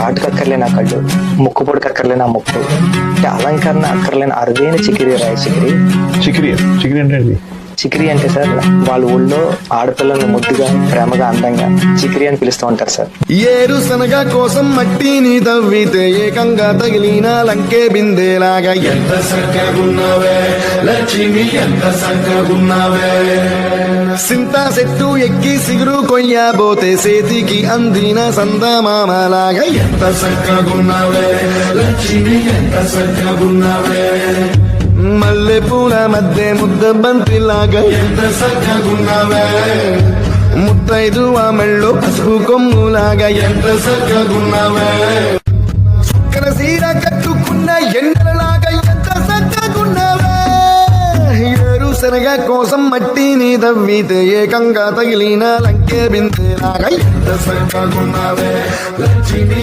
కాటుకు అక్కర్లేని ఆ కళ్ళు, ముక్కు పొడికి అక్కర్లేని ఆ ముక్కు, అంటే అలంకరణ అక్కర్లేని అరుదైన చికిరి రాయి చికిరి. చికిరి అంటే ఏంటి? చికిరి అంటే సార్ వాళ్ళ ఊళ్ళో ఆడపిల్లల్ని ముద్దుగా ప్రేమగా అందంగా చికిరి అని పిలుస్తూ ఉంటారు సార్. ఏరుశనగ కోసం మట్టిని తవ్వితే ఏకంగా తగిలిన లంకే బిందేలాగా ఎంత చక్కగున్నావే లక్ష్మి, ఎంత చక్కగున్నావే. సింతా చెట్టు ఎక్కి సిగురు కొయ్యబోతే చేతికి అందిన సందమామలాగా ఎంత చక్కగున్నావే లక్ష్మి, ఎంత చక్కగున్నావే. మల్లె పూల మధ్య ముద్ద బంతిలాగా ఎంత చక్కగున్నావే. ముత్తైదు మెళ్ళో పసుపు కొమ్ములాగా ఎంత చక్కగున్నావే. చుక్కల సీర కట్టుకున్న ఎండలలాగా ఎంత చక్కగున్నావే. ఏరుశనగ కోసం మట్టిని తవ్వితే ఏకంగా తగిలిన లంకే బిందెలాగా ఎంత చక్కగున్నావే లక్ష్మి.